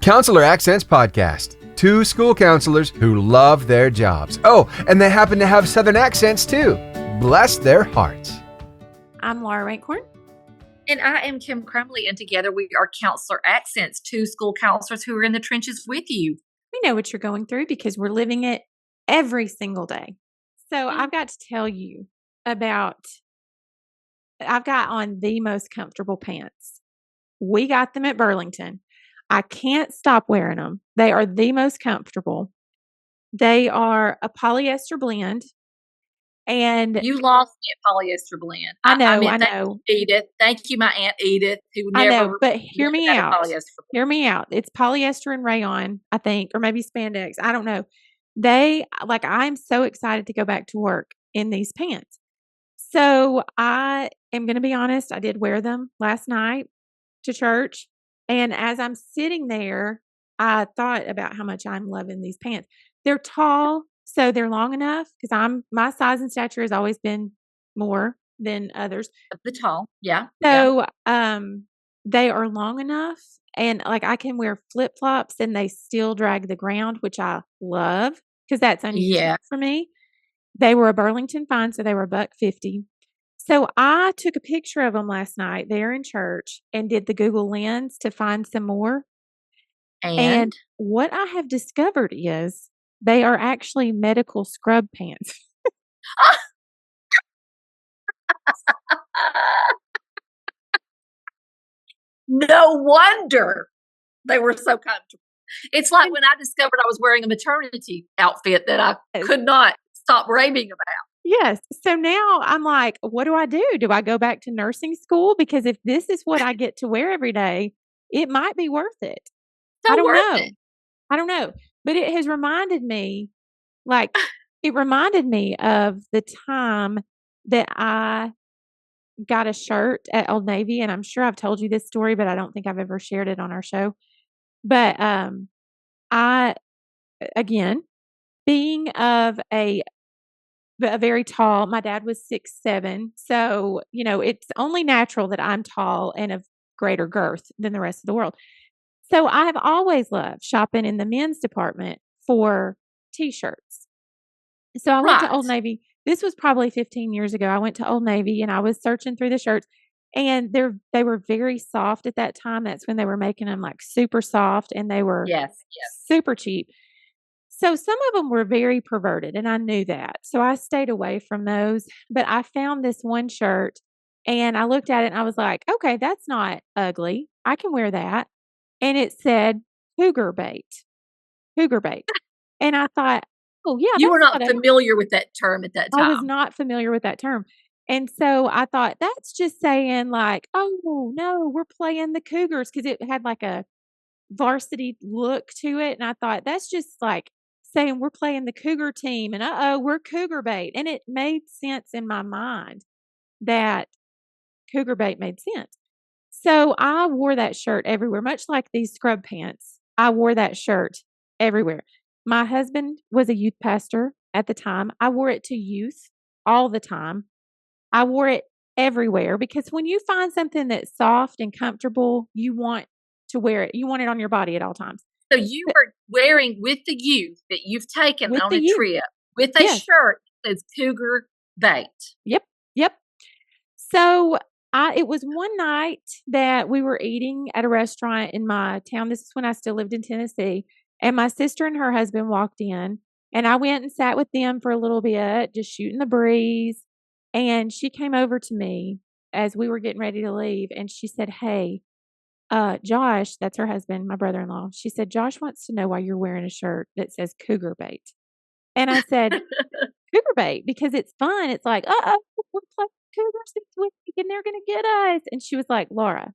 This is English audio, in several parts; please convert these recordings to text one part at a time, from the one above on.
Counselor Accents Podcast. Two school counselors who love their jobs. Oh, and they happen to have Southern accents too. Bless their hearts. I'm Laura Rankhorn. And I am Kim Crumley, and together we are Counselor Accents, two school counselors who are in the trenches with you. We know what you're going through because we're living it every single day. So I've got to tell you about, I've got on the most comfortable pants. We got them at Burlington. I can't stop wearing them. They are the most comfortable. They are a polyester blend. And you lost me at polyester blend. I know. Thank you, Edith. Thank you, my Aunt Edith, who never. I know, but hear me out. Hear me out. It's polyester and rayon, I think, or maybe spandex. I don't know. I'm so excited to go back to work in these pants. So I am going to be honest. I did wear them last night to church. And as I'm sitting there, I thought about how much I'm loving these pants. They're tall. So they're long enough because my size and stature has always been more than others. The tall, yeah. So they are long enough, and I can wear flip flops and they still drag the ground, which I love because that's unusual for me. They were a Burlington find, so they were $1.50. So I took a picture of them last night there in church and did the Google Lens to find some more. And what I have discovered is they are actually medical scrub pants. No wonder they were so comfortable. It's like when I discovered I was wearing a maternity outfit that I could not stop raving about. Yes. So now I'm like, what do I do? Do I go back to nursing school? Because if this is what I get to wear every day, it might be worth it. I don't know. But it has reminded me, of the time that I got a shirt at Old Navy. And I'm sure I've told you this story, but I don't think I've ever shared it on our show. But being of a very tall, my dad was 6'7". So, it's only natural that I'm tall and of greater girth than the rest of the world. So I have always loved shopping in the men's department for t-shirts. So I went to Old Navy. This was probably 15 years ago. I went to Old Navy and I was searching through the shirts, and they were very soft at that time. That's when they were making them super soft, and they were super cheap. So some of them were very perverted, and I knew that. So I stayed away from those. But I found this one shirt, and I looked at it, and I was like, okay, that's not ugly. I can wear that. And it said cougar bait. And I thought, oh, yeah. You were not familiar with that term at that time. I was not familiar with that term. And so I thought, that's just saying oh, no, we're playing the Cougars, because it had a varsity look to it. And I thought, that's just saying we're playing the Cougar team, and we're cougar bait. And it made sense in my mind that cougar bait made sense. So I wore that shirt everywhere, much like these scrub pants. I wore that shirt everywhere. My husband was a youth pastor at the time. I wore it to youth all the time. I wore it everywhere because when you find something that's soft and comfortable, you want to wear it. You want it on your body at all times. So you were wearing with the youth that you've taken on a trip with a shirt that says cougar bait. Yep. So it was one night that we were eating at a restaurant in my town. This is when I still lived in Tennessee. And my sister and her husband walked in, and I went and sat with them for a little bit, just shooting the breeze. And she came over to me as we were getting ready to leave, and she said, hey, Josh, that's her husband, my brother-in-law. She said, Josh wants to know why you're wearing a shirt that says cougar bait. And I said, cougar bait, because it's fun. It's we're playing cougars this week and they're going to get us. And she was like, Laura,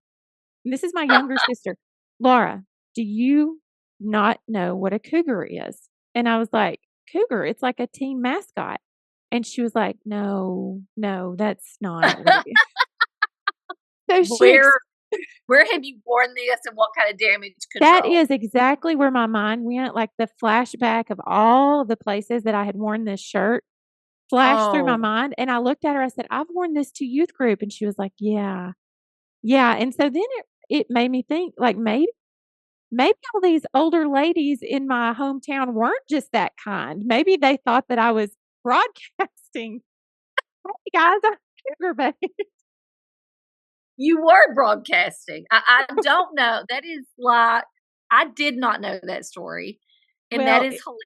and this is my younger sister, Laura, do you not know what a cougar is? And I was like, cougar, it's like a team mascot. And she was like, no, that's not what it is. So where have you worn this, and what kind of damage control? That is exactly where my mind went. The flashback of all of the places that I had worn this shirt flashed through my mind. And I looked at her, I said, I've worn this to youth group. And she was like, yeah. And so then it made me think, maybe maybe all these older ladies in my hometown weren't just that kind. Maybe they thought that I was broadcasting. Hey guys, I'm Cougar Babe. You were broadcasting. I don't know. That is like, I did not know that story. And that is hilarious.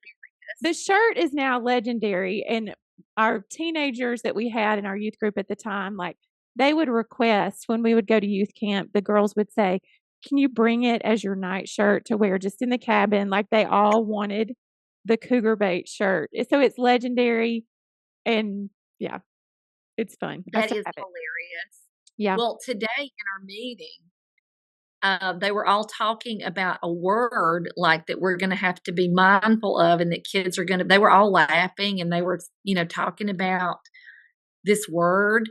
The shirt is now legendary. And our teenagers that we had in our youth group at the time, like they would request when we would go to youth camp, the girls would say, can you bring it as your night shirt to wear just in the cabin? Like they all wanted the Cougar Bait shirt. So it's legendary. And yeah, it's fun. That is hilarious. Yeah. Well, today in our meeting, they were all talking about a word like that we're going to have to be mindful of, and that kids are going to, they were all laughing and they were, talking about this word.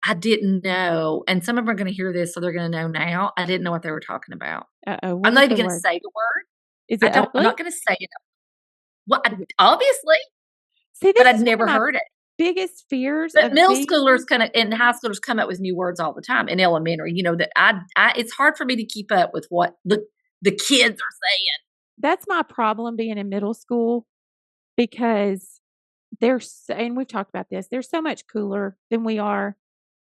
I didn't know. And some of them are going to hear this, so they're going to know now. I didn't know what they were talking about. I'm not even going to say the word. Is it ugly? I'm not going to say it. Well, obviously. See, but I'd never heard it. Biggest fears. But middle schoolers and high schoolers come up with new words all the time. In elementary, that I it's hard for me to keep up with what the kids are saying. That's my problem being in middle school, because and we've talked about this, they're so much cooler than we are.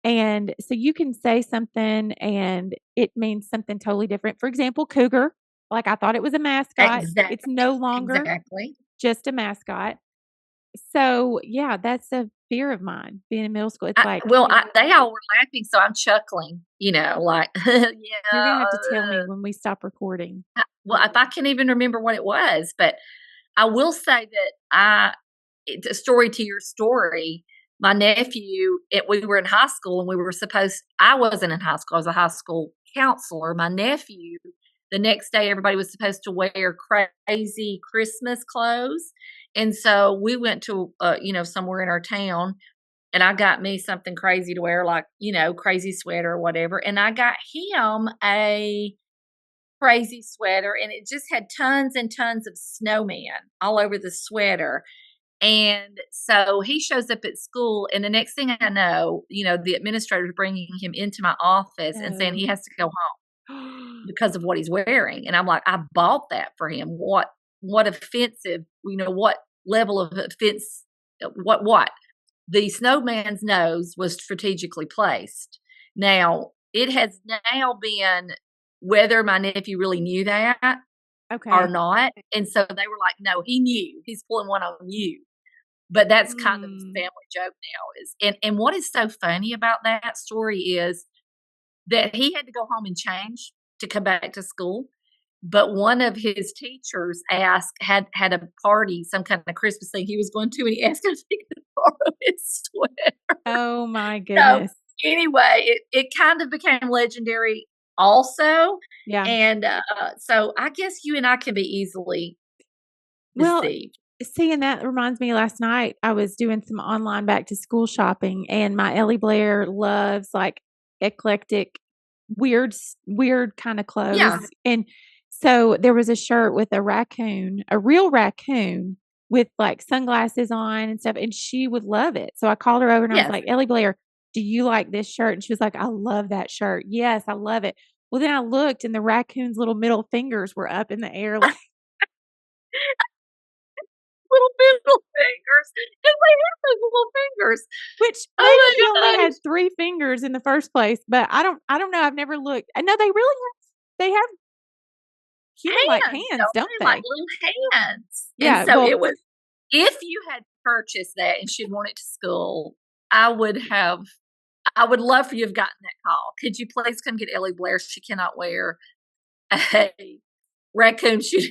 And so you can say something and it means something totally different. For example, cougar, like I thought it was a mascot. Exactly. It's no longer just a mascot. So yeah, that's a fear of mine being in middle school. It's they all were laughing, so I'm chuckling, like, yeah. You're going to have to tell me when we stop recording. Well, if I can't even remember what it was, but I will say that it's a story to your story. My nephew, we were in high school and I wasn't in high school. I was a high school counselor. My nephew, the next day, everybody was supposed to wear crazy Christmas clothes. And so we went to, somewhere in our town, and I got me something crazy to wear, like, crazy sweater or whatever. And I got him a crazy sweater, and it just had tons and tons of snowman all over the sweater. And so he shows up at school, and the next thing I know, the administrator's bringing him into my office and saying he has to go home because of what he's wearing. And I'm like, I bought that for him. What offensive, what level of offense, what? The snowman's nose was strategically placed. Now, it has now been whether my nephew really knew that or not. And so they were like, no, he knew. He's pulling one on you. But that's kind of the family joke now. And what is so funny about that story is that he had to go home and change to come back to school. But one of his teachers had a party, some kind of Christmas thing he was going to, and he asked him if he could borrow his sweater. Oh my goodness. So anyway, it kind of became legendary also. Yeah. And so I guess you and I can be easily deceived. See, and that reminds me, last night I was doing some online back to school shopping, and my Ellie Blair loves like eclectic, weird kind of clothes. Yeah. And so there was a shirt with a real raccoon with like sunglasses on and stuff, and she would love it. So I called her over and I was like, Ellie Blair, do you like this shirt? And she was like, I love that shirt. Yes, I love it. Well, then I looked, and the raccoon's little middle fingers were up in the air. Like, little middle fingers. And they have those little fingers. Which maybe he only had 3 fingers in the first place, but I don't know. I've never looked. I know they have human-like hands, don't they? Like little hands. Yeah. And so it was, if you had purchased that and she'd worn it to school, I would love for you to have gotten that call. Could you please come get Ellie Blair? She cannot wear a raccoon shoe.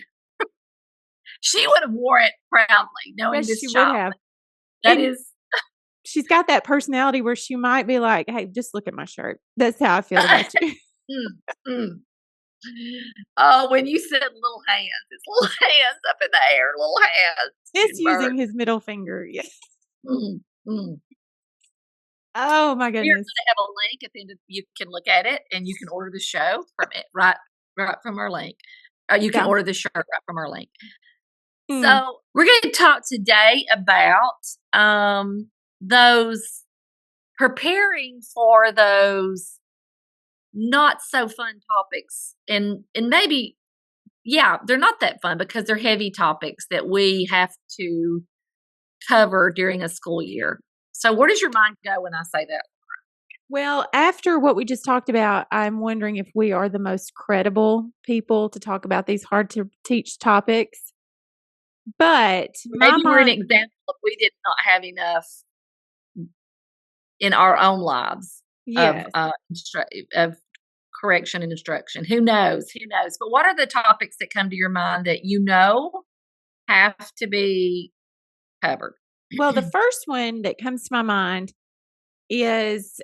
She would have wore it proudly, knowing this she child. Would have. That is. She's got that personality where she might be like, "Hey, just look at my shirt." That's how I feel about you. Oh, when you said little hands, it's little hands up in the air, little hands. It's using his middle finger. Yes. Mm-hmm. Oh my goodness! We're going to have a link at the end. You can look at it, and you can order the show from it right from our link. You can order the shirt right from our link. So we're going to talk today about those preparing for those not so fun topics, and maybe they're not that fun because they're heavy topics that we have to cover during a school year. So where does your mind go when I say that? Well, after what we just talked about, I'm wondering if we are the most credible people to talk about these hard to teach topics. But Maybe we're an example of we did not have enough in our own lives of correction and instruction. Who knows? But what are the topics that come to your mind that have to be covered? Well, the first one that comes to my mind is,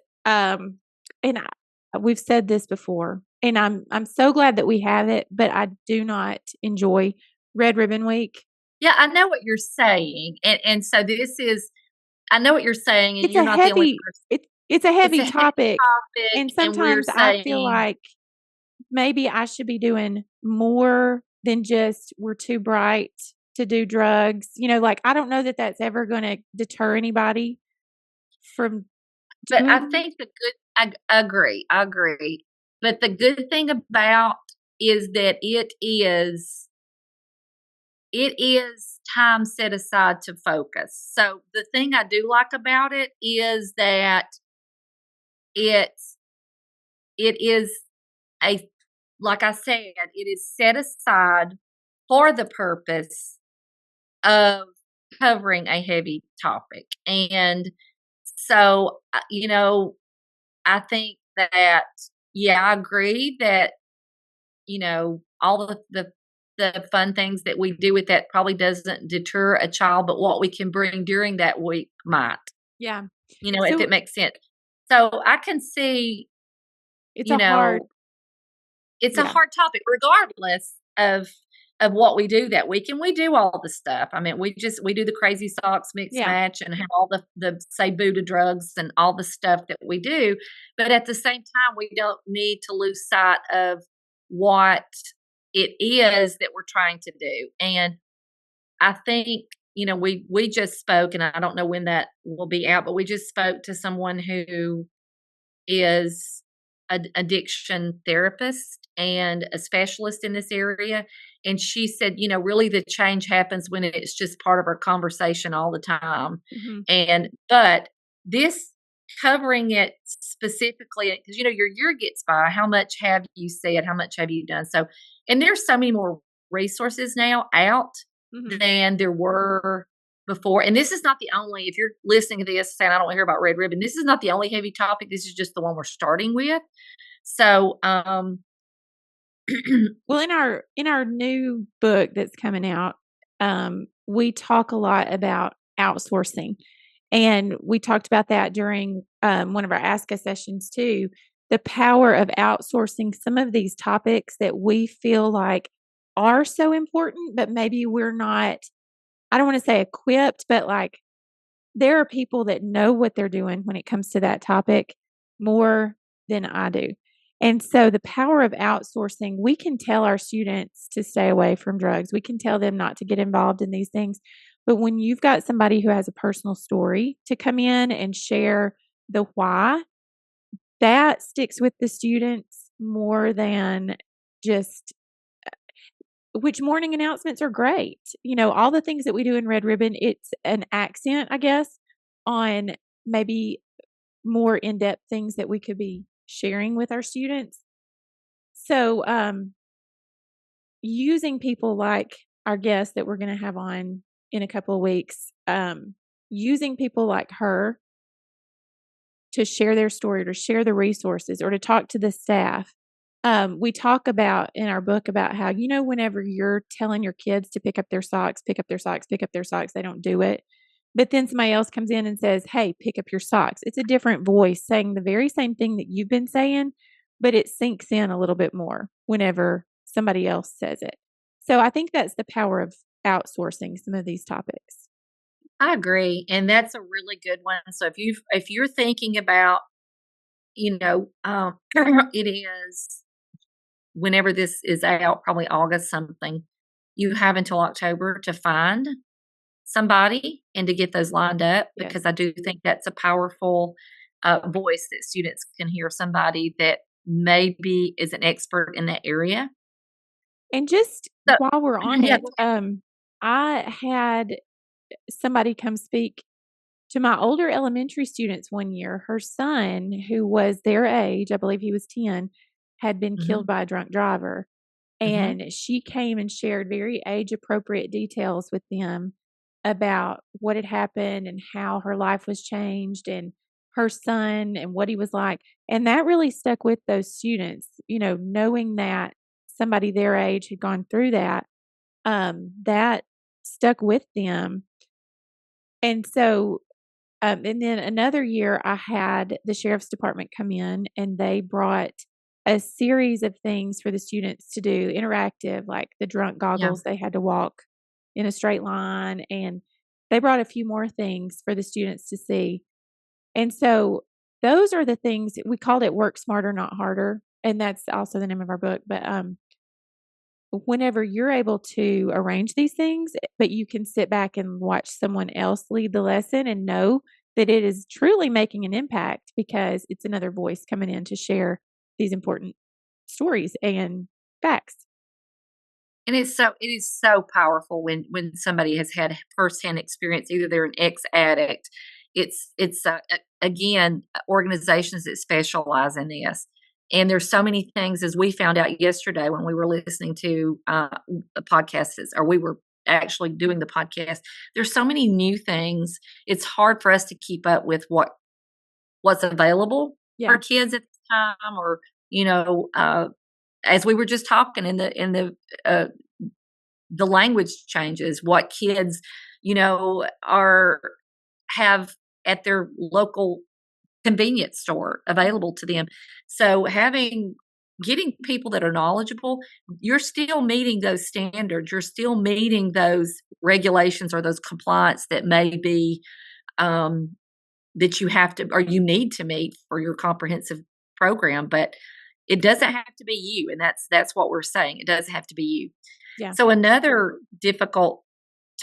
we've said this before, and I'm so glad that we have it, but I do not enjoy Red Ribbon Week. Yeah, I know what you're saying, and so this is. I know what you're saying, and It's you're not the only person. It's a heavy topic, and and we're sometimes I feel saying like maybe I should be doing more than just we're too bright to do drugs. Like, I don't know that that's ever gonna deter anybody from But I doing. think I agree. But the good thing about is that it is time set aside to focus. So the thing I do like about it is that it is like I said, it is set aside for the purpose of covering a heavy topic. And so, I think that, I agree that, all the fun things that we do with that probably doesn't deter a child, but what we can bring during that week might, Yeah. if it makes sense. So I can see, it's a hard topic, regardless of what we do that week. And we do all the stuff. I mean, we do the crazy socks mix match and have all the say boo to drugs and all the stuff that we do. But at the same time, we don't need to lose sight of what it is that we're trying to do. And I think, we just spoke, and I don't know when that will be out, but we just spoke to someone who is an addiction therapist and a specialist in this area. And she said, really the change happens when it's just part of our conversation all the time. Mm-hmm. But this covering it specifically, because, your year gets by, how much have you said, how much have you done? So, and there's so many more resources now out than there were before. And this is not the only, if you're listening to this saying, I don't want to hear about Red Ribbon, this is not the only heavy topic. This is just the one we're starting with. So, well, in our new book that's coming out, we talk a lot about outsourcing, and we talked about that during one of our Ask Us sessions too. The power of outsourcing some of these topics that we feel like are so important, but maybe we're not. I don't want to say equipped, but like there are people that know what they're doing when it comes to that topic more than I do. And so the power of outsourcing, we can tell our students to stay away from drugs. We can tell them not to get involved in these things. But when you've got somebody who has a personal story to come in and share the why, that sticks with the students more than just, which morning announcements are great. All the things that we do in Red Ribbon, it's an accent, I guess, on maybe more in-depth things that we could be sharing with our students. So, using people like our guest that we're going to have on in a couple of weeks, using people like her to share their story, or to share the resources, or to talk to the staff. We talk about in our book about how, whenever you're telling your kids to pick up their socks, they don't do it. But then somebody else comes in and says, hey, pick up your socks. It's a different voice saying the very same thing that you've been saying, but it sinks in a little bit more whenever somebody else says it. So I think that's the power of outsourcing some of these topics. I agree. And that's a really good one. So if you're thinking about, it is whenever this is out, probably August something, you have until October to find somebody and to get those lined up, because I do think that's a powerful voice that students can hear, somebody that maybe is an expert in that area. And just So, while we're on yeah, it, I had somebody come speak to my older elementary students one year. Her son, who was their age, I believe he was 10, had been killed mhm, by a drunk driver. mhm. And she came and shared very age appropriate details with them about what had happened and how her life was changed and her son and what he was like. And that really stuck with those students, knowing that somebody their age had gone through that, that stuck with them. And so, and then another year, I had the sheriff's department come in and they brought a series of things for the students to do, interactive, like the drunk Yeah. goggles. They had to walk in a straight line, and they brought a few more things for the students to see. And so, those are the things we called it Work Smarter, Not Harder. And that's also the name of our book. But whenever you're able to arrange these things, but you can sit back and watch someone else lead the lesson and know that it is truly making an impact because it's another voice coming in to share these important stories and facts. And it is so powerful when somebody has had firsthand experience, either they're an ex-addict. Again, organizations that specialize in this. And there's so many things, as we found out yesterday when we were listening to the podcast, or we were actually doing the podcast. There's so many new things. It's hard for us to keep up with what's available for Yeah. kids at this time, or you know, as we were just talking uh, the language changes, what kids, are have at their local convenience store available to them. So getting people that are knowledgeable, you're still meeting those standards. You're still meeting those regulations or those compliance that may be that you have to or you need to meet for your comprehensive program. But it doesn't have to be you, and that's what we're saying. It doesn't have to be you. Yeah. So another difficult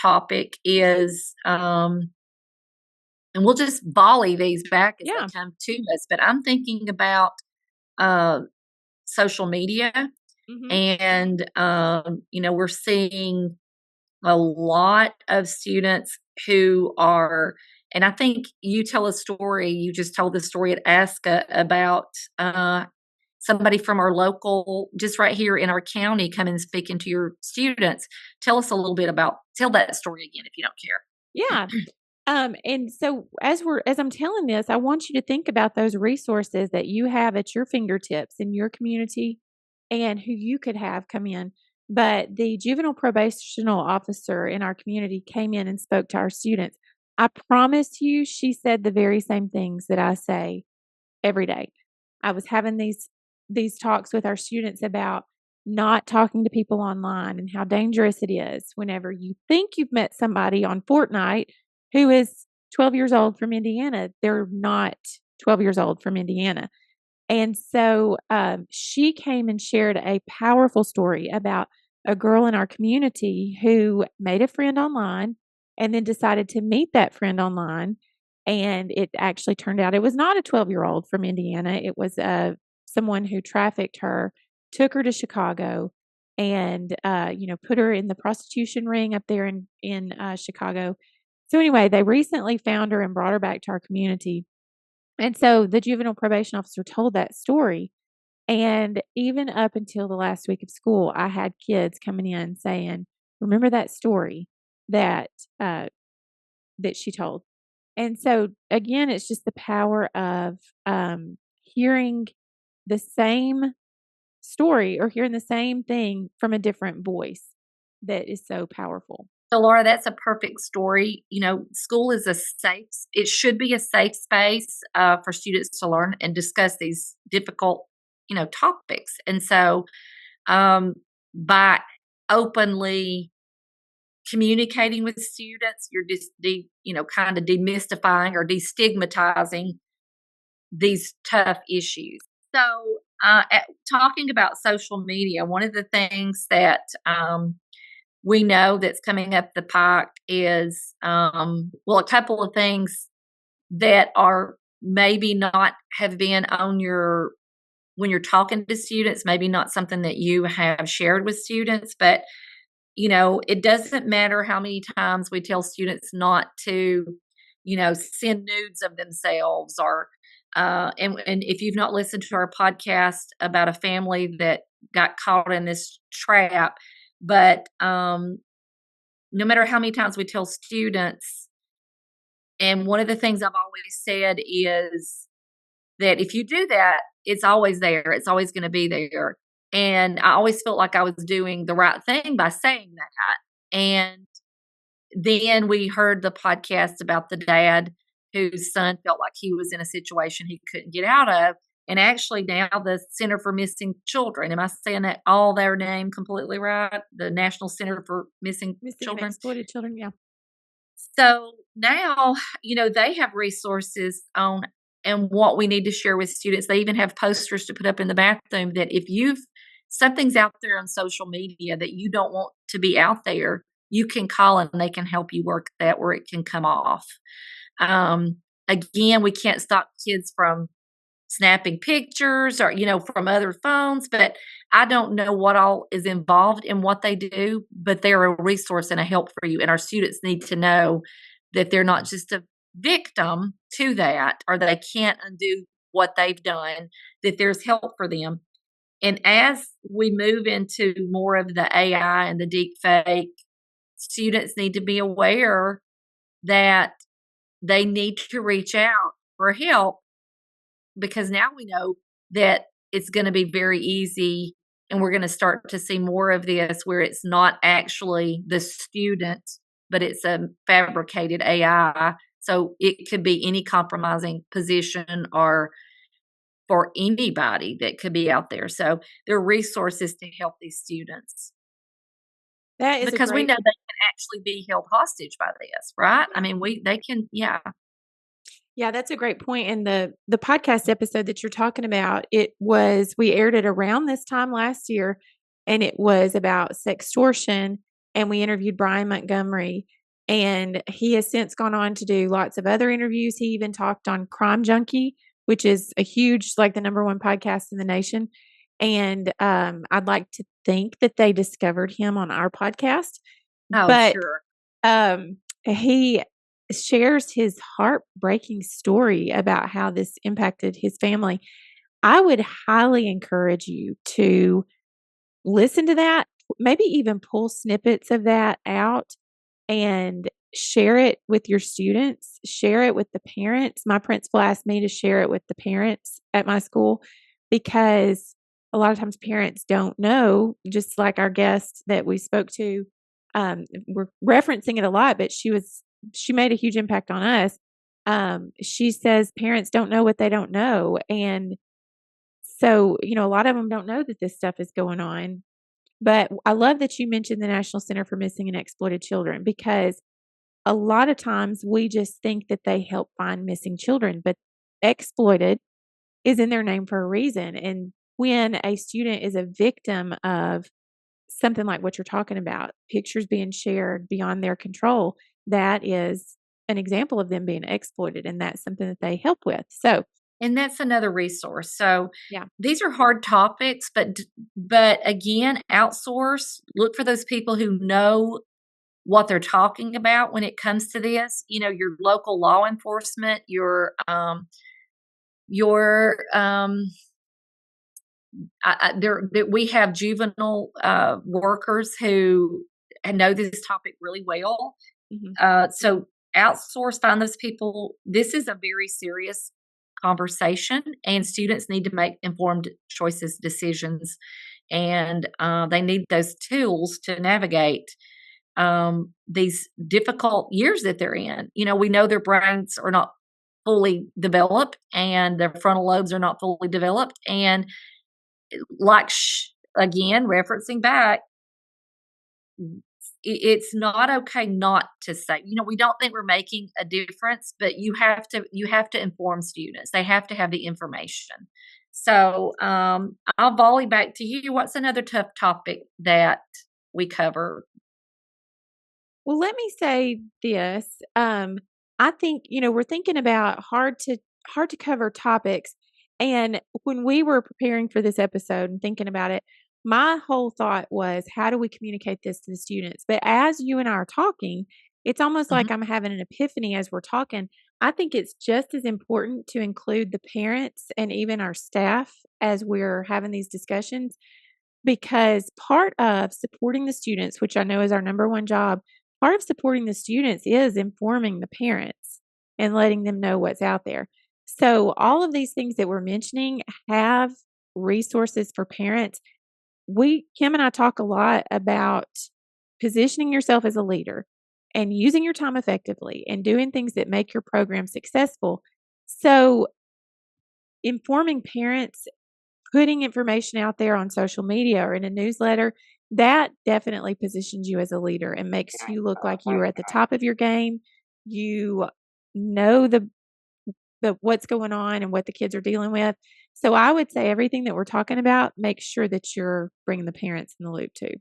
topic is, and we'll just volley these back as Yeah. they come to us, but I'm thinking about uh, social media, Hmm. and we're seeing a lot of students who are, and I think you tell a story. You just told the story at ASCA about somebody from our local, just right here in our county, coming and speaking to your students. Tell us a little bit tell that story again if you don't care. Yeah. And so as I'm telling this, I want you to think about those resources that you have at your fingertips in your community and who you could have come in. But the juvenile probational officer in our community came in and spoke to our students. I promise you, she said the very same things that I say every day. I was having these talks with our students about not talking to people online and how dangerous it is whenever you think you've met somebody on Fortnite who is 12 years old from Indiana. They're not 12 years old from Indiana. And so she came and shared a powerful story about a girl in our community who made a friend online and then decided to meet that friend online. And it actually turned out it was not a 12-year-old from Indiana. It was someone who trafficked her, took her to Chicago, and put her in the prostitution ring up there in Chicago. So anyway, they recently found her and brought her back to our community. And so the juvenile probation officer told that story. And even up until the last week of school, I had kids coming in saying, "Remember that story that uh, that she told?" And so again, it's just the power of hearing the same story or hearing the same thing from a different voice that is so powerful. So, Laura, that's a perfect story. School is it should be a safe space for students to learn and discuss these difficult, topics. And so, by openly communicating with students, you're just, kind of demystifying or destigmatizing these tough issues. So, talking about social media, one of the things that we know that's coming up the pike is, a couple of things that are maybe not have been on when you're talking to students, maybe not something that you have shared with students, but it doesn't matter how many times we tell students not to, send nudes of themselves or, and if you've not listened to our podcast about a family that got caught in this trap, but no matter how many times we tell students, and one of the things I've always said is that if you do that, it's always there. It's always going to be there. And I always felt like I was doing the right thing by saying that. And then we heard the podcast about the dad whose son felt like he was in a situation he couldn't get out of. And actually, now the Center for Missing Children, am I saying that all their name completely right? The National Center for Missing Missing and Children. exploited children. Yeah. So now, they have resources on and what we need to share with students. They even have posters to put up in the bathroom that if something's out there on social media that you don't want to be out there, you can call and they can help you work that where it can come off. Again, we can't stop kids from snapping pictures or, from other phones, but I don't know what all is involved in what they do, but they're a resource and a help for you. And our students need to know that they're not just a victim to that, or they can't undo what they've done, that there's help for them. And as we move into more of the AI and the deep fake, students need to be aware that they need to reach out for help, because now we know that it's going to be very easy, and we're going to start to see more of this where it's not actually the student, but it's a fabricated AI. So it could be any compromising position or for anybody that could be out there. So there are resources to help these students. That is because we know they can actually be held hostage by this, right? I mean, they can, yeah. Yeah, that's a great point. And the podcast episode that you're talking about, we aired it around this time last year, and it was about sextortion, and we interviewed Brian Montgomery, and he has since gone on to do lots of other interviews. He even talked on Crime Junkie, which is a huge, like the number one podcast in the nation. And I'd like to think that they discovered him on our podcast. Oh, but sure. He shares his heartbreaking story about how this impacted his family. I would highly encourage you to listen to that, maybe even pull snippets of that out and share it with your students, share it with the parents. My principal asked me to share it with the parents at my school, because a lot of times parents don't know, just like our guest that we spoke to. We're referencing it a lot, but she made a huge impact on us. She says parents don't know what they don't know. And so, a lot of them don't know that this stuff is going on. But I love that you mentioned the National Center for Missing and Exploited Children, because a lot of times we just think that they help find missing children, but exploited is in their name for a reason. And when a student is a victim of something like what you're talking about, pictures being shared beyond their control, that is an example of them being exploited, and that's something that they help with. And that's another resource. So yeah, these are hard topics, but again, outsource. Look for those people who know what they're talking about when it comes to this. Your local law enforcement, we have juvenile workers who know this topic really well. Mm-hmm. So outsource, find those people. This is a very serious conversation, and students need to make informed choices, decisions, and they need those tools to navigate these difficult years that they're in. We know their brains are not fully developed, and their frontal lobes are not fully developed, and again, referencing back, it's not okay not to say, we don't think we're making a difference, but you have to inform students. They have to have the information. So I'll volley back to you. What's another tough topic that we cover? Well, let me say this. I think, we're thinking about hard to cover topics. And when we were preparing for this episode and thinking about it, my whole thought was, how do we communicate this to the students? But as you and I are talking, it's almost Mhm. like I'm having an epiphany as we're talking. I think it's just as important to include the parents and even our staff as we're having these discussions, because part of supporting the students, which I know is our number one job, part of supporting the students is informing the parents and letting them know what's out there. So, all of these things that we're mentioning have resources for parents. Kim and I talk a lot about positioning yourself as a leader and using your time effectively and doing things that make your program successful. So, informing parents, putting information out there on social media or in a newsletter, that definitely positions you as a leader and makes you look like you are at the top of your game. You know the what's going on and what the kids are dealing with. So I would say everything that we're talking about, make sure that you're bringing the parents in the loop too.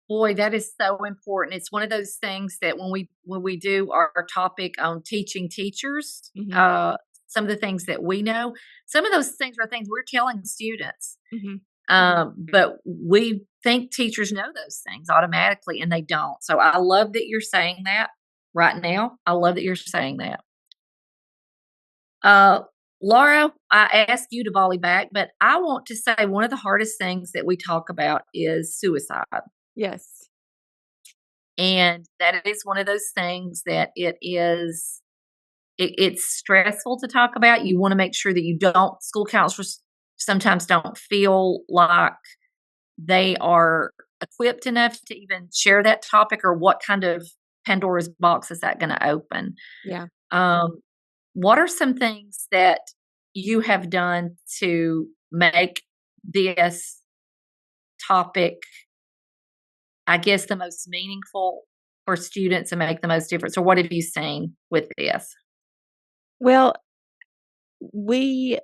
Boy, that is so important. It's one of those things that when we do our topic on teaching teachers, Mhm. some of the things that we know, some of those things are things we're telling students. Mhm. But we think teachers know those things automatically, and they don't. So I love that you're saying that right now. I love that you're saying that. Uh, Laura, I asked you to volley back, but I want to say one of the hardest things that we talk about is suicide. Yes. And that is one of those things that it's stressful to talk about. You wanna make sure that you don't school counselors sometimes don't feel like they are equipped enough to even share that topic, or what kind of Pandora's box is that gonna open. Yeah. Um, what are some things that you have done to make this topic, I guess, the most meaningful for students and make the most difference? Or what have you seen with this? Well, we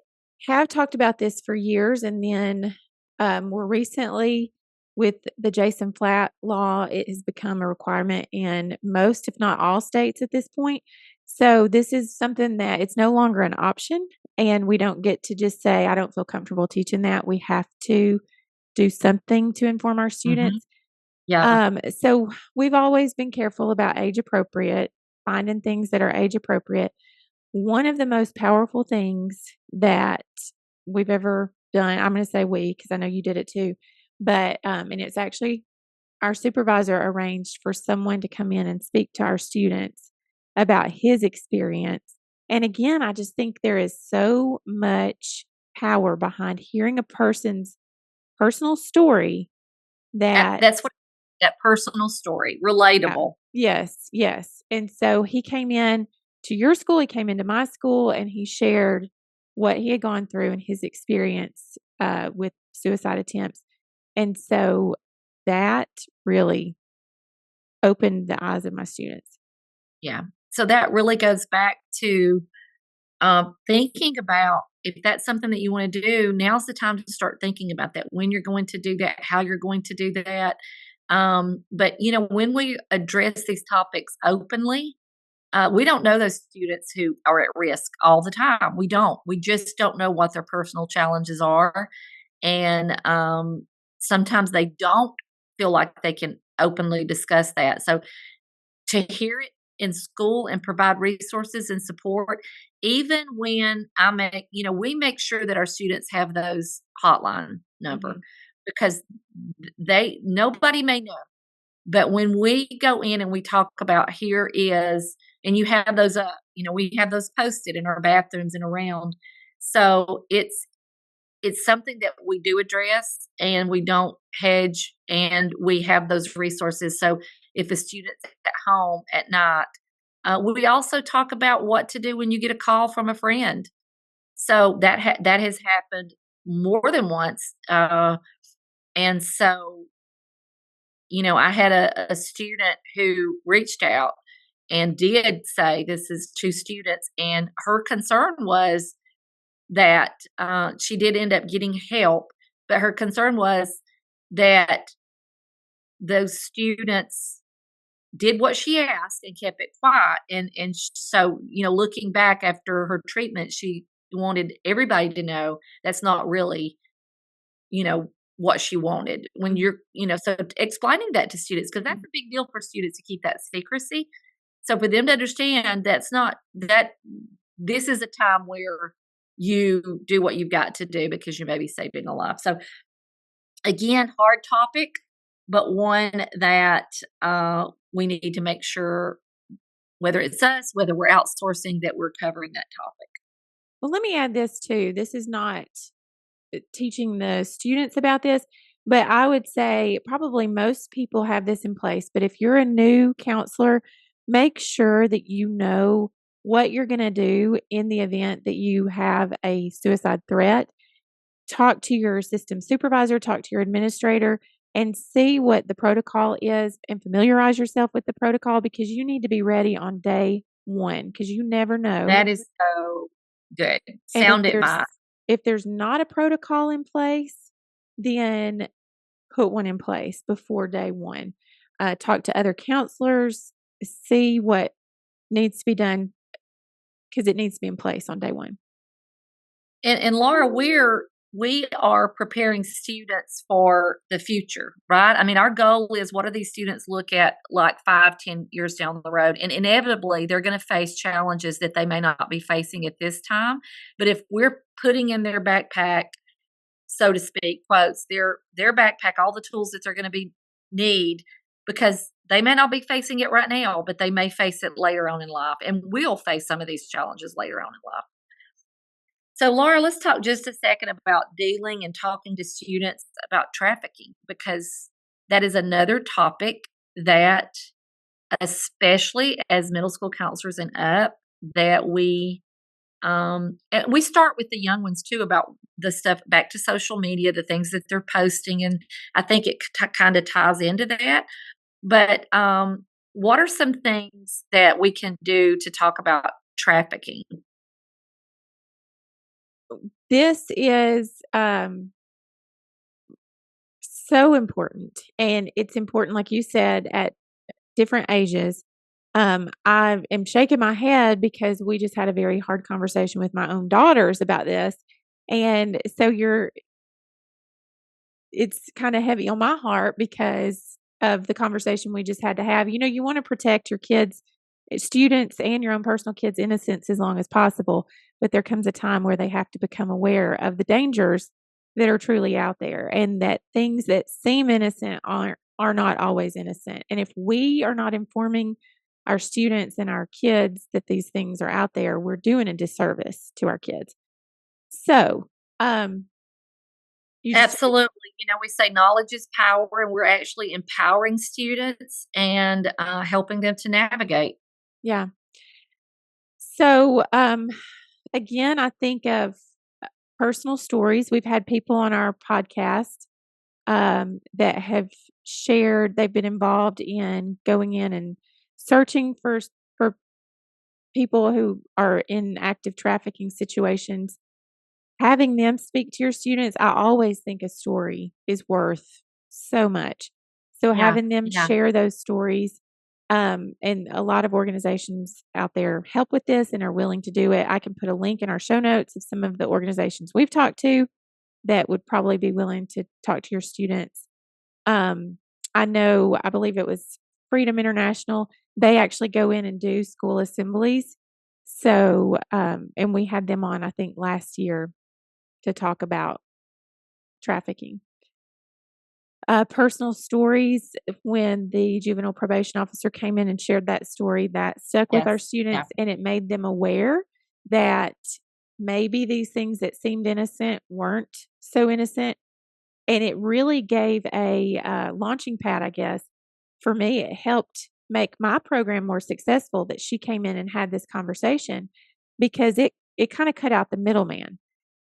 have talked about this for years, and then more recently, with the Jason Flat law, it has become a requirement in most, if not all, states at this point. So this is something that it's no longer an option, and we don't get to just say, "I don't feel comfortable teaching that." We have to do something to inform our Mhm. students. Yeah. So we've always been careful about age appropriate, finding things that are age appropriate. One of the most powerful things that we've ever done, I'm gonna say we, because I know you did it too, but, and it's actually our supervisor arranged for someone to come in and speak to our students about his experience. And again, I just think there is so much power behind hearing a person's personal story that That's what that personal story, yeah. relatable. Yes, yes. And so he came in to your school, he came into my school, and he shared what he had gone through and his experience with suicide attempts. And so that really opened the eyes of my students. Yeah. So that really goes back to, thinking about if that's something that you wanna do, now's the time to start thinking about that, when you're going to do that, how you're going to do that. But, when we address these topics openly, we don't know those students who are at risk all the time. We don't. We just don't know what their personal challenges are, and, sometimes they don't feel like they can openly discuss that. So to hear it in school and provide resources and support, even when we make sure that our students have those hotline number, Mhm. because they nobody may know. But when we go in and we talk about here is, and you have those up, we have those posted in our bathrooms and around. So it's something that we do address, and we don't hedge, and we have those resources. So if a student's at home at night, we also talk about what to do when you get a call from a friend. So that has happened more than once. And so, I had a student who reached out and did say, this is two students, and her concern was that, she did end up getting help, but her concern was that those students did what she asked and kept it quiet, so, looking back after her treatment, she wanted everybody to know that's not really, you know, what she wanted when you're, so explaining that to students, because that's a big deal for students to keep that secrecy. So for them to understand that's not that this is a time where you do what you've got to do because you may be saving a life. So again, hard topic, but one that we need to make sure, whether it's us, whether we're outsourcing, that we're covering that topic. Well, let me add this too. This is not teaching the students about this, but I would say probably most people have this in place. But if you're a new counselor, make sure that you know what you're going to do in the event that you have a suicide threat. Talk to your system supervisor, talk to your administrator, and see what the protocol is and familiarize yourself with the protocol, because you need to be ready on day one, because you never know. That is so good. And Sound it by. if there's not a protocol in place, then put one in place before day one. Talk to other counselors, see what needs to be done, because it needs to be in place on day one. And Laura, we are preparing students for the future, right? I mean, our goal is, what do these students look at like 5-10 years down the road? And inevitably, they're going to face challenges that they may not be facing at this time. But if we're putting in their backpack, so to speak, quotes, their backpack, all the tools that they're going to need, because they may not be facing it right now, but they may face it later on in life, and we'll face some of these challenges later on in life. So, Laura, let's talk just a second about dealing and talking to students about trafficking, because that is another topic that, especially as middle school counselors and up, that we start with the young ones too, about the stuff back to social media, the things that they're posting, and I think it kind of ties into that. But what are some things that we can do to talk about trafficking? This is so important, and it's important, like you said, at different ages. I am shaking my head because we just had a very hard conversation with my own daughters about this, and so it's kind of heavy on my heart because of the conversation we just had to have. You want to protect your kids, students, and your own personal kids' innocence as long as possible, but there comes a time where they have to become aware of the dangers that are truly out there, and that things that seem innocent are not always innocent. And if we are not informing our students and our kids that these things are out there, we're doing a disservice to our kids. So, absolutely. We say knowledge is power, and we're actually empowering students and helping them to navigate. Yeah. So, again, I think of personal stories. We've had people on our podcast that have shared they've been involved in going in and searching for people who are in active trafficking situations. Having them speak to your students, I always think a story is worth so much. So having them share those stories, and a lot of organizations out there help with this and are willing to do it. I can put a link in our show notes of some of the organizations we've talked to that would probably be willing to talk to your students. I believe it was Freedom International. They actually go in and do school assemblies. So, and we had them on, I think, last year to talk about trafficking. Personal stories, when the juvenile probation officer came in and shared that story, that stuck with our students, and it made them aware that maybe these things that seemed innocent weren't so innocent. And it really gave a launching pad, I guess. For me, it helped make my program more successful that she came in and had this conversation, because it kind of cut out the middleman.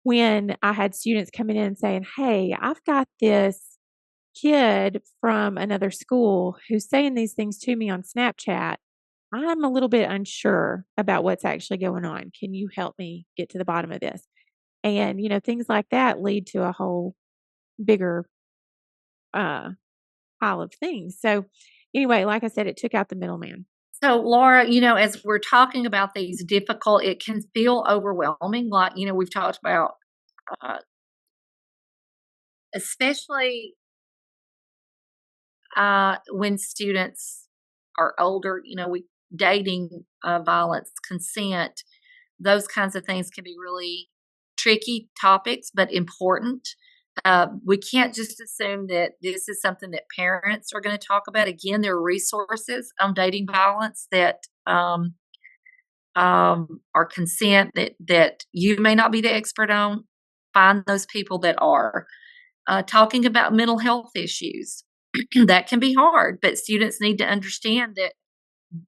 When I had students coming in and saying, "Hey, I've got this kid from another school who's saying these things to me on Snapchat. I'm a little bit unsure about what's actually going on. Can you help me get to the bottom of this?" And, things like that lead to a whole bigger pile of things. So anyway, like I said, it took out the middleman. So, Laura, as we're talking about these difficult, it can feel overwhelming. Like, we've talked about especially when students are older, dating, violence, consent, those kinds of things can be really tricky topics, but important. We can't just assume that this is something that parents are going to talk about. Again, there are resources on dating violence that are consent that you may not be the expert on. Find those people that are. Talking about mental health issues. That can be hard, but students need to understand that,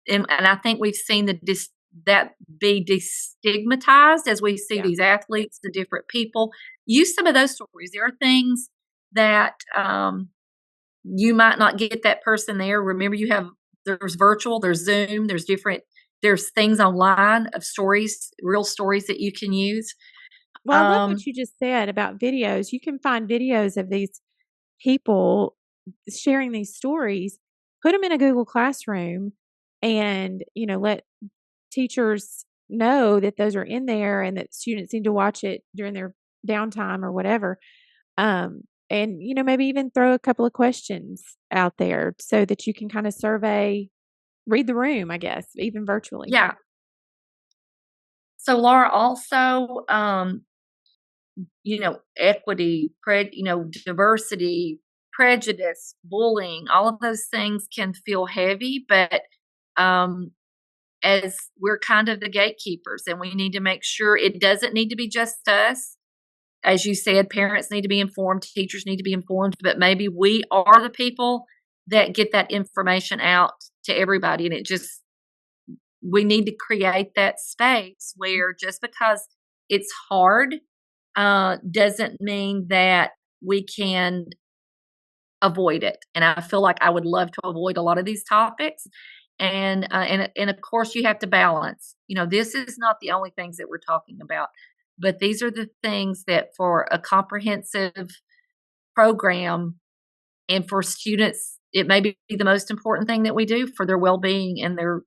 and I think we've seen that be destigmatized as we see these athletes, the different people. Use some of those stories. There are things that you might not get that person there. Remember, there's virtual, there's Zoom, there's things online of stories, real stories that you can use. Well, I love what you just said about videos. You can find videos of these people sharing these stories, put them in a Google Classroom, and, let teachers know that those are in there and that students need to watch it during their downtime or whatever. And, maybe even throw a couple of questions out there so that you can kind of read the room, I guess, even virtually. Yeah. So Laura, also, equity, diversity, prejudice, bullying, all of those things can feel heavy, but as we're kind of the gatekeepers, and we need to make sure it doesn't need to be just us. As you said, parents need to be informed, teachers need to be informed, but maybe we are the people that get that information out to everybody. And we need to create that space where just because it's hard doesn't mean that we can avoid it. And I feel like I would love to avoid a lot of these topics. And of course, you have to balance. This is not the only things that we're talking about, but these are the things that for a comprehensive program and for students, it may be the most important thing that we do for their well-being and their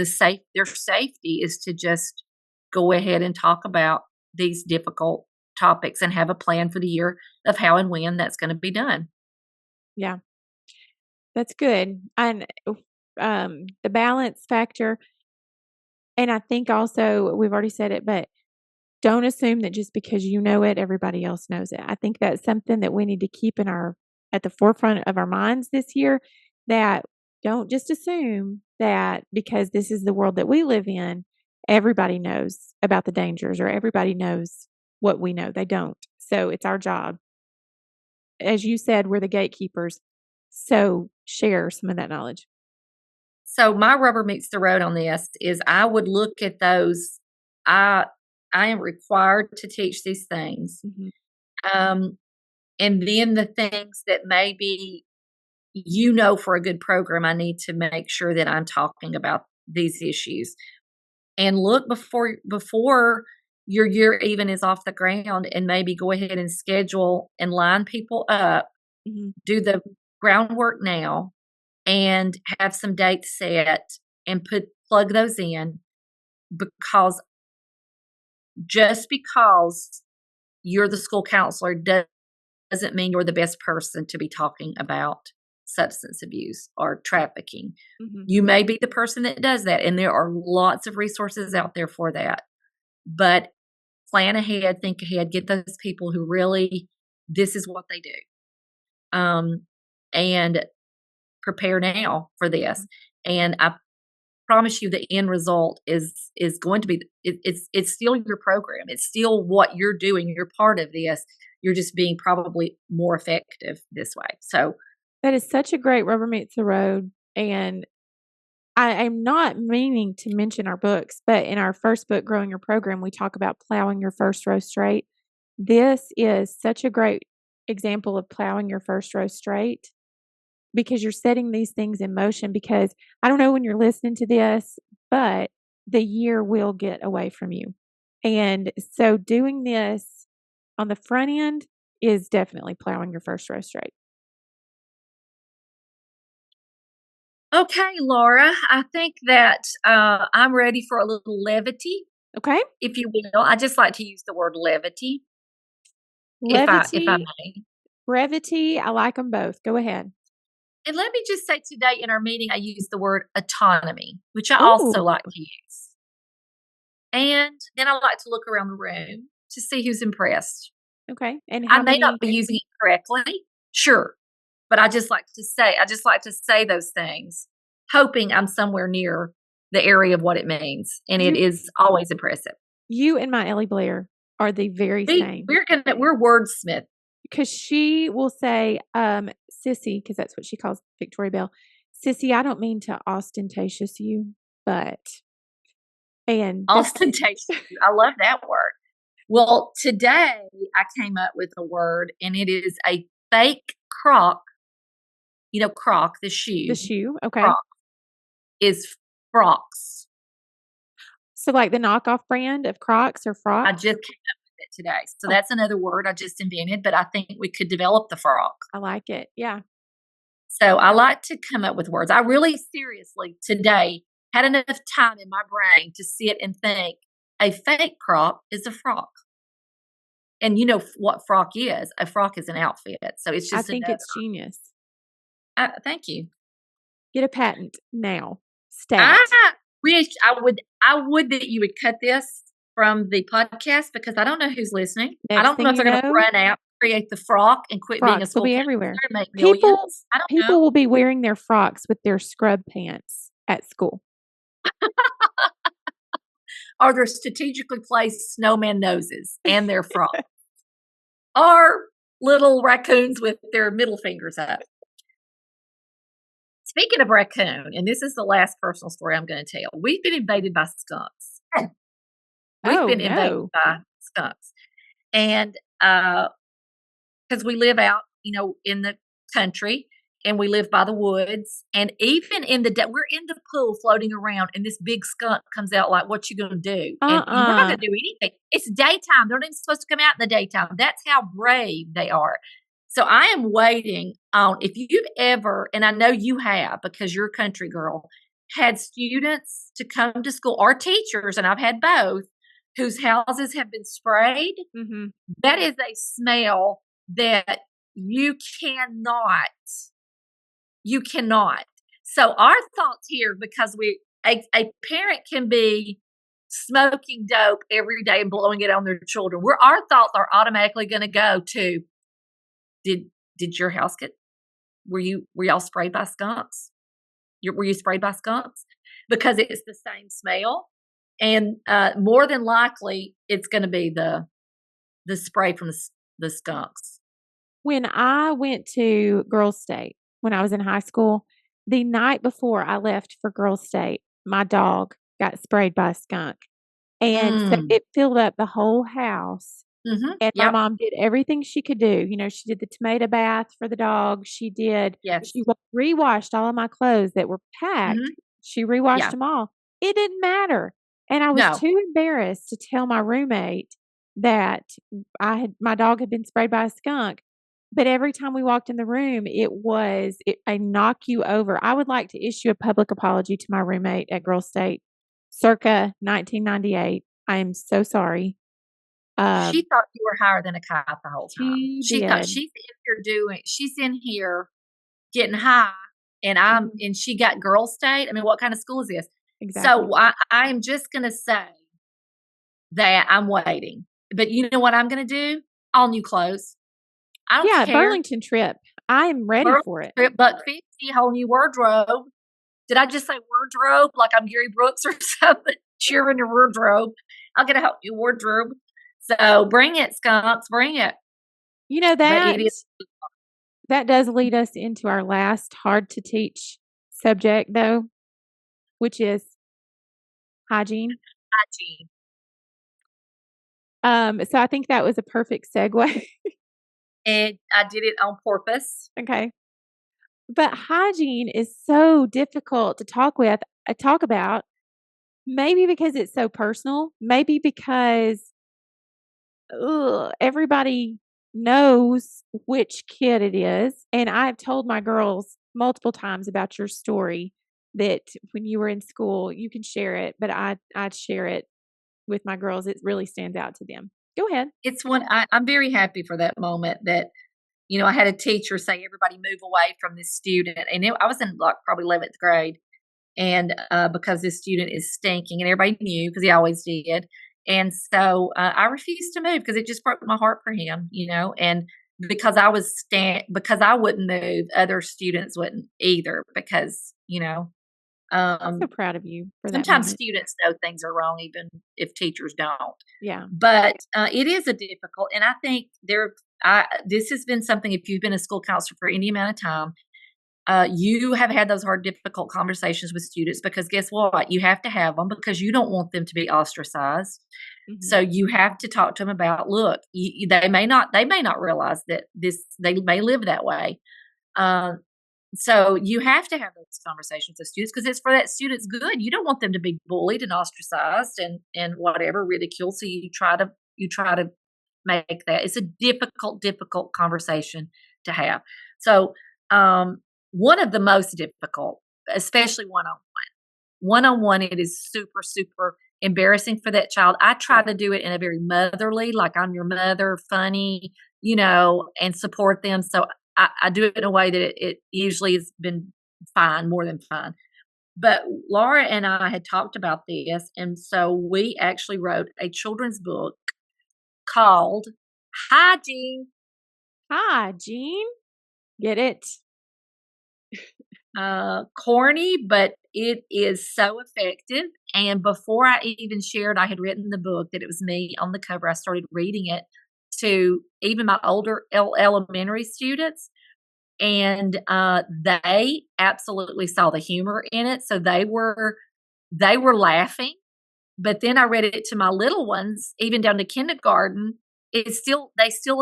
safety is to just go ahead and talk about these difficult topics and have a plan for the year of how and when that's going to be done. Yeah, that's good. And the balance factor, and I think also we've already said it, but don't assume that just because you know it, everybody else knows it. I think that's something that we need to keep at the forefront of our minds this year, that don't just assume that because this is the world that we live in, everybody knows about the dangers or everybody knows what we know. They don't. So it's our job. As you said, we're the gatekeepers. So share some of that knowledge. So my rubber meets the road on this is I would look at those. I am required to teach these things. Mm-hmm. And then the things that maybe, for a good program, I need to make sure that I'm talking about these issues. And look before your year even is off the ground, and maybe go ahead and schedule and line people up, mm-hmm. do the groundwork now, and have some dates set and plug those in, because just because you're the school counselor doesn't mean you're the best person to be talking about substance abuse or trafficking. Mm-hmm. You may be the person that does that, and there are lots of resources out there for that. But plan ahead, think ahead, get those people who really, this is what they do. And prepare now for this. And I promise you the end result is going to be, it's still your program. It's still what you're doing. You're part of this. You're just being probably more effective this way. So that is such a great rubber meets the road. And I'm not meaning to mention our books, but in our first book, Growing Your Program, we talk about plowing your first row straight. This is such a great example of plowing your first row straight, because you're setting these things in motion. Because I don't know when you're listening to this, but the year will get away from you. And so doing this on the front end is definitely plowing your first row straight. Okay, Laura, I think that I'm ready for a little levity. Okay. If you will. I just like to use the word levity. Levity, if I may. brevity. I like them both. Go ahead. And let me just say today in our meeting, I used the word autonomy, which I Ooh. also like to use. And then I like to look around the room to see who's impressed. Okay. And I how may many? not be using it correctly, sure, but I just like to say those things, hoping I'm somewhere near the area of what it means, and it is always impressive. You and my Ellie Blair are the very same. We're wordsmith. Because she will say, sissy, because that's what she calls Victoria Bell. Sissy, I don't mean to ostentatious you, but and ostentatious. I love that word. Well, today I came up with a word, and it is a fake Croc. You know, Croc, the shoe. The shoe, okay. Croc is frocks. So like the knockoff brand of Crocs or frocks? I just came up with it today. So that's another word I just invented, but I think we could develop the frock. I like it. Yeah. So I like to come up with words. I really seriously today had enough time in my brain to sit and think a fake Croc is a frock. And you know what frock is? A frock is an outfit. So it's just I think it's genius. Thank you. Get a patent now. Stat. I would that you would cut this from the podcast because I don't know who's listening. I don't know if they're going to run out, create the frock, and quit being a school will be everywhere. People will be wearing their frocks with their scrub pants at school. Or their strategically placed snowman noses and their frocks. Or little raccoons with their middle fingers up. Speaking of raccoon, and this is the last personal story I'm going to tell. We've been invaded by skunks. Invaded by skunks. And because we live out, in the country, and we live by the woods, and even in we're in the pool floating around, and this big skunk comes out like, what you going to do? And we're not going to do anything. It's daytime. They're not even supposed to come out in the daytime. That's how brave they are. So I am waiting on, if you've ever, and I know you have because you're a country girl, had students to come to school or teachers, and I've had both, whose houses have been sprayed. Mm-hmm. That is a smell that you cannot. So our thoughts here, because a parent can be smoking dope every day and blowing it on their children. Our thoughts are automatically going to go to, did your house were y'all sprayed by skunks? Were you sprayed by skunks? Because it's the same smell. And more than likely, it's going to be the spray from the skunks. When I went to Girls State, when I was in high school, the night before I left for Girls State, my dog got sprayed by a skunk. And so it filled up the whole house. Mm-hmm. And my mom did everything she could do. She did the tomato bath for the dog. She rewashed all of my clothes that were packed. Mm-hmm. She rewashed them all. It didn't matter. And I was too embarrassed to tell my roommate that my dog had been sprayed by a skunk. But every time we walked in the room, I knock you over. I would like to issue a public apology to my roommate at Girls State, circa 1998. I am so sorry. She thought you were higher than a kite the whole time. She thought she's in here getting high, and and she got Girls State. I mean, what kind of school is this? Exactly. So I am just going to say that I'm waiting. But you know what I'm going to do? All new clothes. I don't care. Burlington trip. I am ready for it. Trip, $150, whole new wardrobe. Did I just say wardrobe like I'm Gary Brooks or something? Cheering your wardrobe. I'll get a whole new wardrobe. So bring it, skunks, bring it. That does lead us into our last hard to teach subject, though, which is hygiene. So I think that was a perfect segue. And I did it on purpose. Okay. But hygiene is so difficult to talk about, maybe because it's so personal, maybe because everybody knows which kid it is. And I've told my girls multiple times about your story, that when you were in school, you can share it, but I'd share it with my girls. It really stands out to them. Go ahead. It's one I'm very happy for that moment that, I had a teacher say, everybody move away from this student. And I was in like probably 11th grade. And because this student is stinking, and everybody knew because he always did. And so I refused to move because it just broke my heart for him, and because because I wouldn't move, other students wouldn't either because, I'm so proud of you for that sometimes moment. students know things are wrong even if teachers don't. Yeah. But it is a difficult, and I think this has been something, if you've been a school counselor for any amount of time, you have had those hard, difficult conversations with students because guess what? You have to have them because you don't want them to be ostracized. So you have to talk to them about, look, they may not realize that they may live that way. So you have to have those conversations with students because it's for that student's good. You don't want them to be bullied and ostracized and whatever, ridiculed. So you try to make that. It's a difficult conversation to have. So one of the most difficult, especially one-on-one, it is super, super embarrassing for that child. I try to do it in a very motherly, like I'm your mother, funny, and support them. So I do it in a way that it usually has been fine, more than fine. But Laura and I had talked about this, and so we actually wrote a children's book called Hi, Jean. Hi, Jean. Get it? Corny, but it is so effective. And before I even shared I had written the book, that it was me on the cover, I started reading it to even my older elementary students. And they absolutely saw the humor in it. So they were laughing. But then I read it to my little ones, even down to kindergarten. They still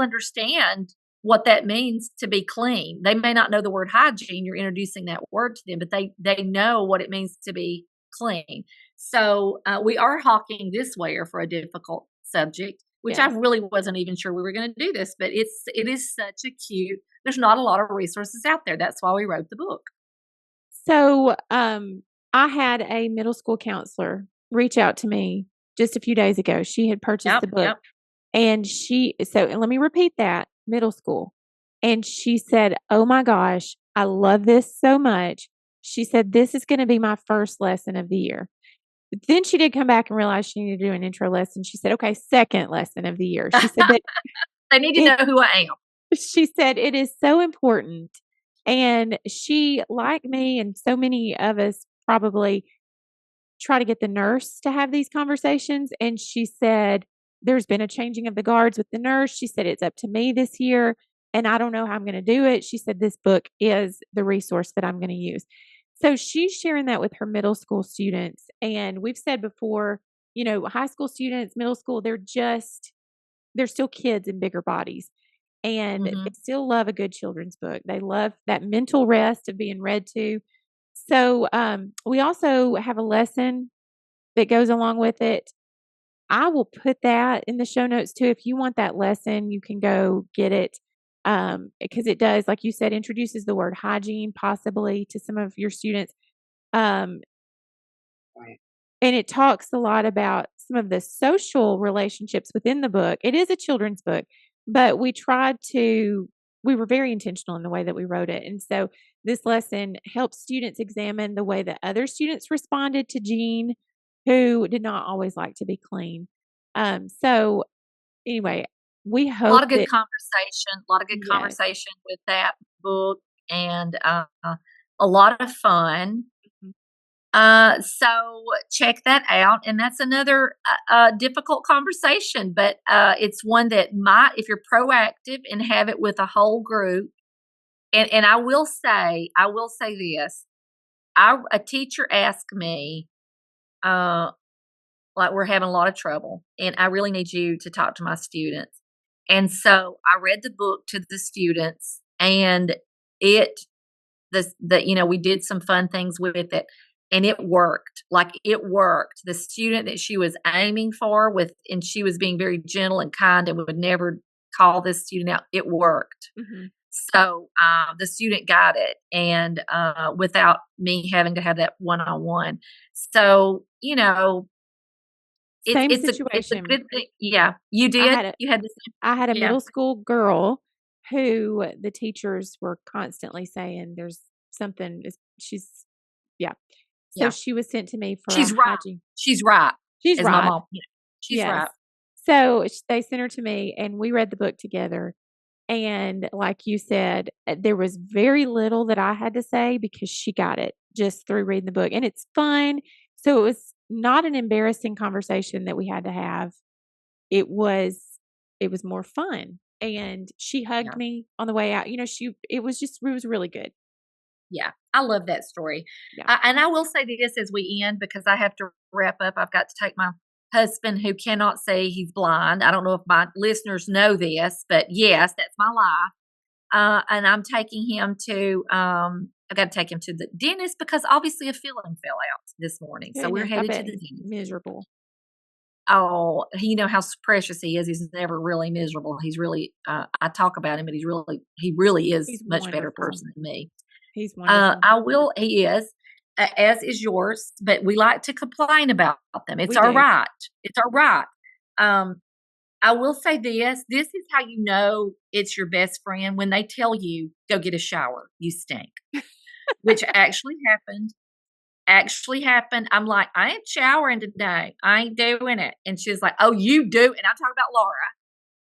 understand what that means to be clean. They may not know the word hygiene. You're introducing that word to them, but they know what it means to be clean. So we are hawking this where for a difficult subject, which I really wasn't even sure we were going to do this, but it is such a cute. There's not a lot of resources out there. That's why we wrote the book. So I had a middle school counselor reach out to me just a few days ago. She had purchased the book. And let me repeat that, middle school. And she said, "Oh my gosh, I love this so much." She said, "This is going to be my first lesson of the year." But then she did come back and realize she needed to do an intro lesson. She said, "Okay, second lesson of the year." She said that they need to know who I am. She said it is so important. And she, like me and so many of us, probably try to get the nurse to have these conversations. And she said, there's been a changing of the guards with the nurse. She said, it's up to me this year, and I don't know how I'm going to do it. She said, this book is the resource that I'm going to use. So she's sharing that with her middle school students. And we've said before, high school students, middle school, they're still kids in bigger bodies. And they still love a good children's book. They love that mental rest of being read to. So we also have a lesson that goes along with it. I will put that in the show notes too. If you want that lesson, you can go get it because it does, like you said, introduces the word hygiene possibly to some of your students. And it talks a lot about some of the social relationships within the book. It is a children's book, but we were very intentional in the way that we wrote it. And so this lesson helps students examine the way that other students responded to Jean, who did not always like to be clean. So anyway, we hope a lot of good conversation with that book, and a lot of fun. So check that out. And that's another difficult conversation, but it's one that if you're proactive and have it with a whole group. And I will say this, a teacher asked me, like, we're having a lot of trouble and I really need you to talk to my students. And so I read the book to the students, and we did some fun things with it. And it worked. The student that she was aiming for and she was being very gentle and kind and would never call this student out. It worked. So the student got it, and without me having to have that one-on-one. So, same situation. It's a good thing. Yeah, you did. You had the same. I had a middle school girl who the teachers were constantly saying there's something yeah. So Yeah. she was sent to me for She's a right. hygiene. She's right. She's As my right. mom, she's Yes. right. So they sent her to me and we read the book together. And like you said, there was very little that I had to say because she got it just through reading the book. And it's fun. So it was not an embarrassing conversation that we had to have. It was more fun. And she hugged Yeah. me on the way out. It was really good. Yeah, I love that story. Yeah. And I will say this as we end because I have to wrap up. I've got to take my husband who cannot say he's blind. I don't know if my listeners know this, but yes, that's my life. And I'm taking him to, I got to take him to the dentist because obviously a filling fell out this morning. So we're Goodness, I headed to bet the he's dentist. miserable. Oh, you know how precious he is. He's never really miserable. He's really, I talk about him, but he really is He's much better wonderful. person than me. He's wonderful. He is, as is yours, but we like to complain about them. It's We our do. right. It's our right. I will say this is how you know it's your best friend when they tell you, go get a shower. You stink, which actually happened. I'm like, I ain't showering today. I ain't doing it. And she's like, oh, you do. And I'm talking about Laura.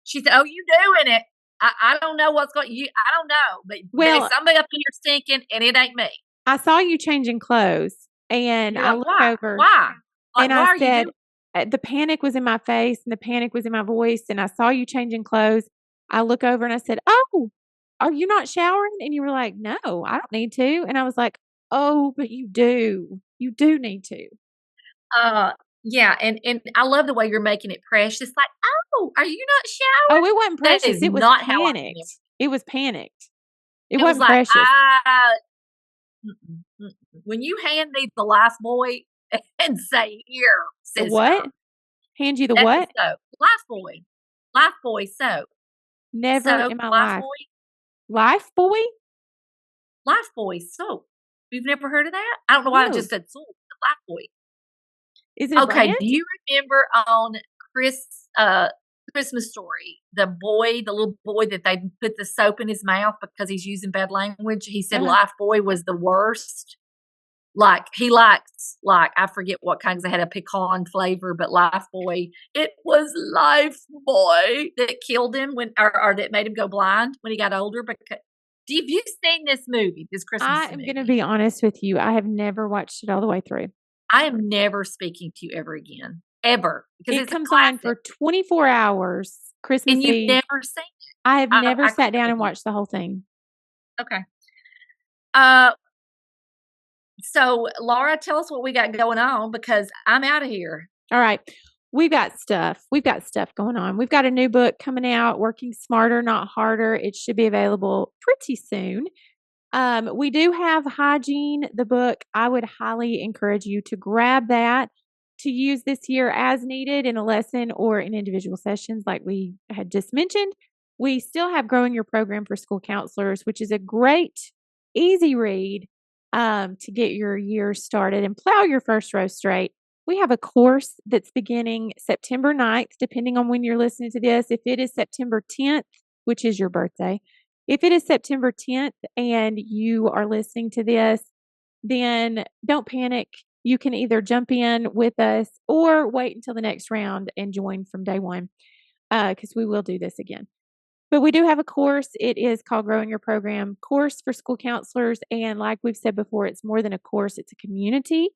She said, oh, you doing it. I don't know what's going. I don't know, but there's somebody up here stinking, and it ain't me. I saw you changing clothes, and You're I like, looked over. Why? Like, And why I are you said, doing? the panic was in my face and the panic was in my voice, and I saw you changing clothes. I look over and I said, oh, are you not showering? And you were like, no, I don't need to. And I was like, oh, but you do. You do need to. Yeah, and I love the way you're making it precious. Like, oh, are you not showering? Oh, it wasn't That precious. is It was not how I panicked. feel. It was panicked. It It was wasn't like, precious. when you hand me the life boy and say, here, The sister. what? Hand you the That's what? the soap. Life boy soap. Never Soap, in my life. boy, Life boy? life boy soap. You've never heard of that? I don't know why I No. just said soap. Life boy. Is it a Okay, brand? do you remember on Christmas Story, the little boy that they put the soap in his mouth because he's using bad language? He said Life Boy was the worst. Like he likes, I forget what kinds. They had a pecan flavor, but Life Boy, it was Life Boy that killed him or that made him go blind when he got older. Because have you seen this movie, this Christmas I am movie? going to be honest with you. I have never watched it all the way through. I am never speaking to you ever again. Ever. Because it comes on for 24 hours, Christmas and you've Eve. never seen it. I have never I sat down and watched the whole thing. Okay. So Laura, tell us what we got going on because I'm out of here. All right. We've got stuff going on. We've got a new book coming out, Working Smarter, Not Harder. It should be available pretty soon. We do have Hygiene, the book. I would highly encourage you to grab that to use this year as needed in a lesson or in individual sessions like we had just mentioned. We still have Growing Your Program for School Counselors, which is a great, easy read to get your year started and plow your first row straight. We have a course that's beginning September 9th, depending on when you're listening to this. If it is September 10th, which is your birthday, if it is September 10th and you are listening to this, then don't panic. You can either jump in with us or wait until the next round and join from day one because we will do this again. But we do have a course. It is called Growing Your Program Course for School Counselors. And like we've said before, it's more than a course, it's a community.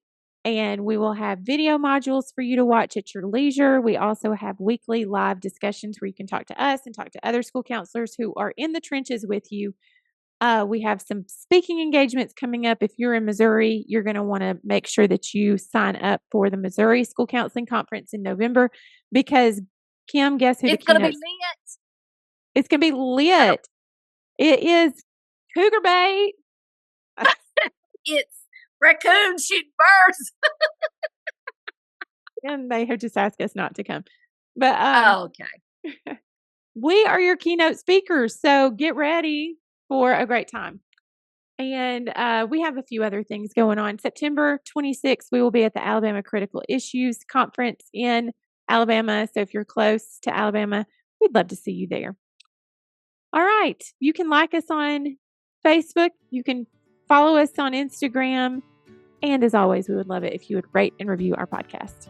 And we will have video modules for you to watch at your leisure. We also have weekly live discussions where you can talk to us and talk to other school counselors who are in the trenches with you. We have some speaking engagements coming up. If you're in Missouri, you're going to want to make sure that you sign up for the Missouri School Counseling Conference in November because, Kim, guess who it's going to be lit. It's going to be lit. It is cougar bait. It's raccoons shooting birds. And they have just asked us not to come. But okay. We are your keynote speakers. So get ready for a great time. And we have a few other things going on. September 26th, we will be at the Alabama Critical Issues Conference in Alabama. So if you're close to Alabama, we'd love to see you there. All right. You can like us on Facebook. You can follow us on Instagram. And as always, we would love it if you would rate and review our podcast.